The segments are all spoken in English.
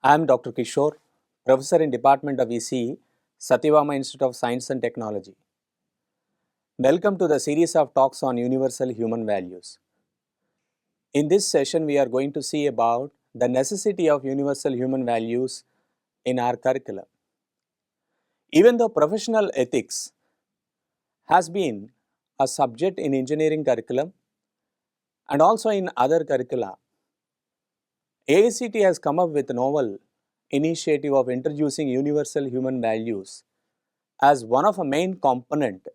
I am Dr. Kishore, Professor in Department of ECE, Satyabama Institute of Science and Technology. Welcome to the series of talks on universal human values. In this session, we are going to see about the necessity of universal human values in our curriculum. Even though professional ethics has been a subject in engineering curriculum and also in other curricula, AICT has come up with a novel initiative of introducing universal human values as one of a main component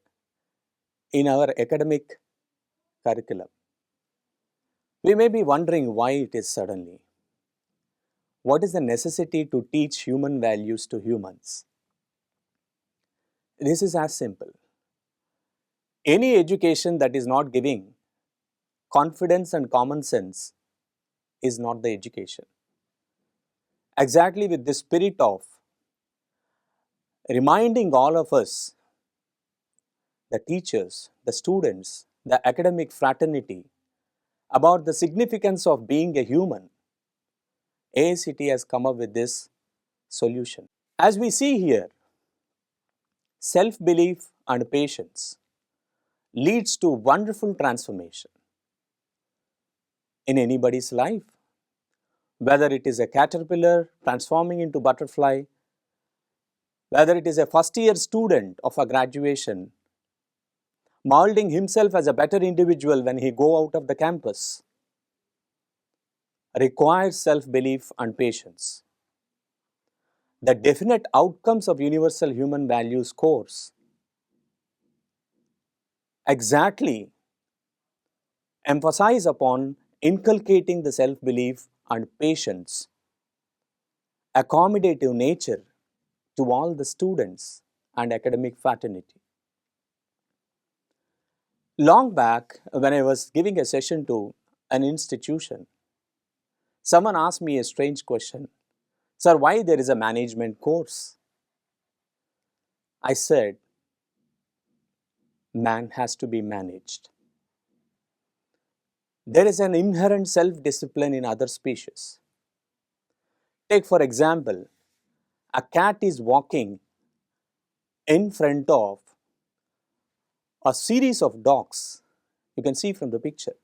in our academic curriculum. We may be wondering why it is suddenly. What is the necessity to teach human values to humans? This is as simple. Any education that is not giving confidence and common sense is not the education. Exactly with the spirit of reminding all of us, the teachers, the students, the academic fraternity, about the significance of being a human, AICT has come up with this solution. As we see here, self-belief and patience leads to wonderful transformation in anybody's life. Whether it is a caterpillar transforming into butterfly, whether it is a first year student of a graduation molding himself as a better individual when he go out of the campus, requires self-belief and patience. The definite outcomes of universal human values course exactly emphasize upon inculcating the self-belief and patience, accommodative nature to all the students and academic fraternity. Long back, when I was giving a session to an institution, someone asked me a strange question. Sir, why there is a management course? I said, man has to be managed. There is an inherent self-discipline in other species. Take for example, a cat is walking in front of a series of dogs. You can see from the picture.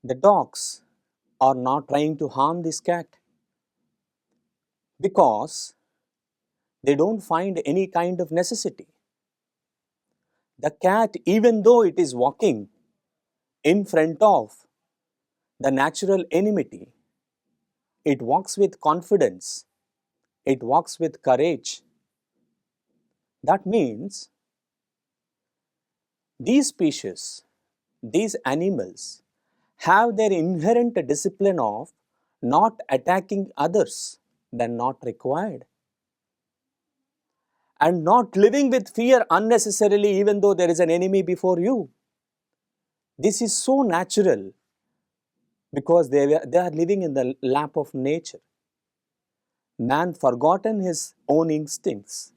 The dogs are not trying to harm this cat because they don't find any kind of necessity. The cat, even though it is walking in front of the natural enmity, it walks with confidence, it walks with courage. That means these species, these animals, have their inherent discipline of not attacking others when not required, and not living with fear unnecessarily even though there is an enemy before you. This is so natural because they are living in the lap of nature. Man forgotten his own instincts.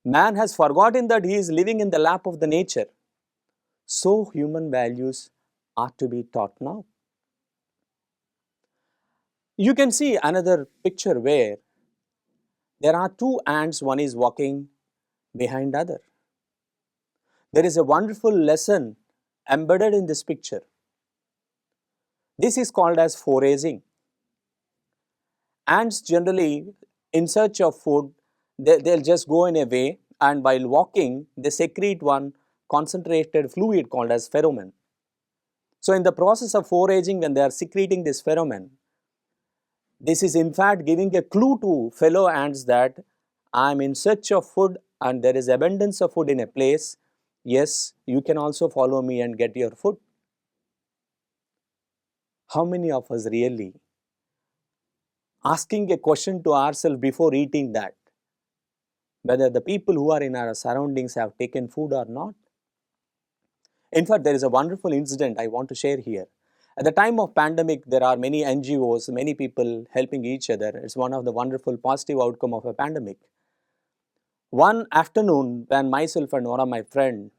Man has forgotten that he is living in the lap of the nature. So human values are to be taught now. You can see another picture where there are two ants, one is walking behind other. There is a wonderful lesson embedded in this picture. This is called as foraging. Ants generally, in search of food, they'll just go in a way, and while walking, they secrete one concentrated fluid called as pheromone. So in the process of foraging, when they are secreting this pheromone, this is in fact giving a clue to fellow ants that I am in search of food and there is abundance of food in a place. Yes, you can also follow me and get your food. How many of us really asking a question to ourselves before eating that, whether the people who are in our surroundings have taken food or not? In fact, there is a wonderful incident I want to share here. At the time of pandemic, there are many NGOs, many people helping each other. It's one of the wonderful positive outcome of a pandemic. One afternoon, when myself and one of my friend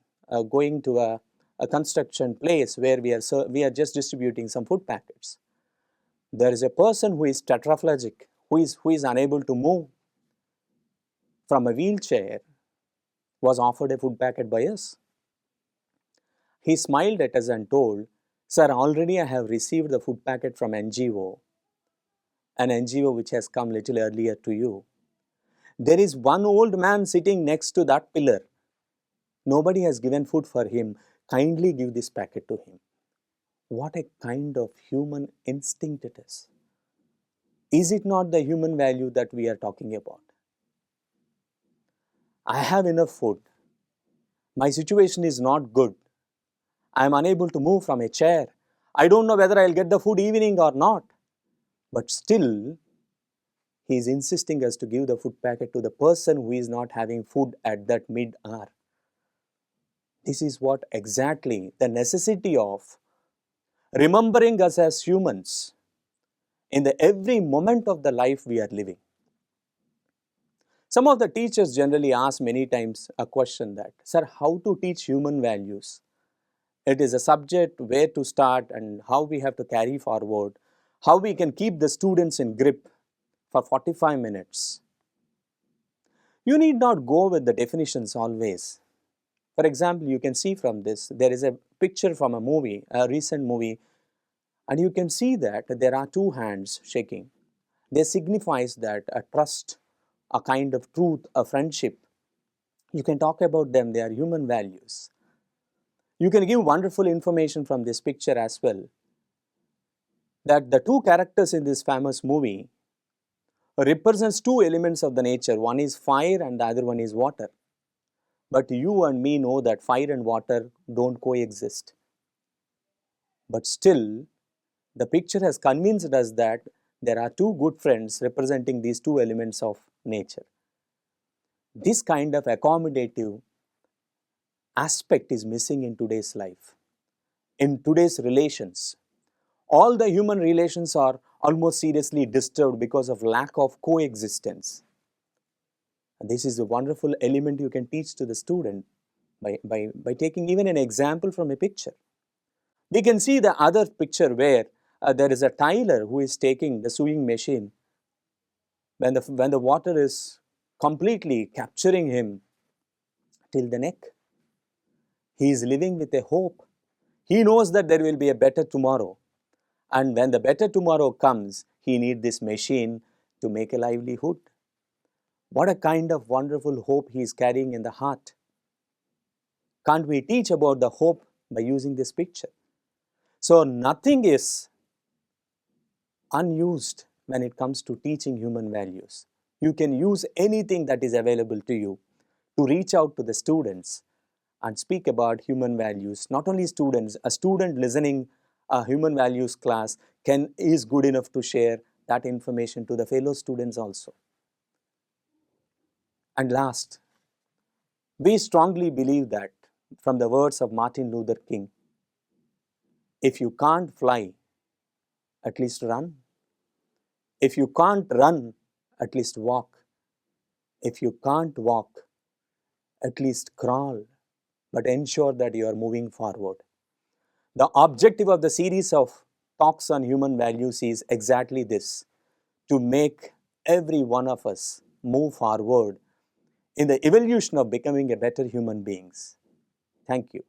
going to a construction place where we are just distributing some food packets. There is a person who is tetraplegic, who is unable to move from a wheelchair, was offered a food packet by us. He smiled at us and told, "Sir, already I have received the food packet from NGO, an NGO which has come little earlier to you. There is one old man sitting next to that pillar. Nobody has given food for him. Kindly give this packet to him." What a kind of human instinct it is. Is it not the human value that we are talking about? I have enough food. My situation is not good. I am unable to move from a chair. I don't know whether I'll get the food evening or not. But still, he is insisting us to give the food packet to the person who is not having food at that mid-hour. This is what exactly the necessity of remembering us as humans in the every moment of the life we are living. Some of the teachers generally ask many times a question that, "Sir, how to teach human values? It is a subject where to start and how we have to carry forward, how we can keep the students in grip for 45 minutes. You need not go with the definitions always. For example, you can see from this, there is a picture from a movie, a recent movie, and you can see that there are two hands shaking. This signifies that a trust, a kind of truth, a friendship. You can talk about them, they are human values. You can give wonderful information from this picture as well, that the two characters in this famous movie represents two elements of the nature. One is fire and the other one is water. But you and me know that fire and water don't coexist. But still, the picture has convinced us that there are two good friends representing these two elements of nature. This kind of accommodative aspect is missing in today's life, in today's relations. All the human relations are almost seriously disturbed because of lack of coexistence. And this is a wonderful element you can teach to the student by taking even an example from a picture. We can see the other picture where there is a tailor who is taking the sewing machine. When the water is completely capturing him till the neck, he is living with a hope. He knows that there will be a better tomorrow. And when the better tomorrow comes, he needs this machine to make a livelihood. What a kind of wonderful hope he is carrying in the heart. Can't we teach about the hope by using this picture? So nothing is unused when it comes to teaching human values. You can use anything that is available to you to reach out to the students and speak about human values. Not only students, a student listening a human values class is good enough to share that information to the fellow students also. And last, we strongly believe that from the words of Martin Luther King, if you can't fly, at least run. If you can't run, at least walk. If you can't walk, at least crawl, but ensure that you are moving forward. The objective of the series of talks on human values is exactly this: to make every one of us move forward in the evolution of becoming a better human beings. Thank you.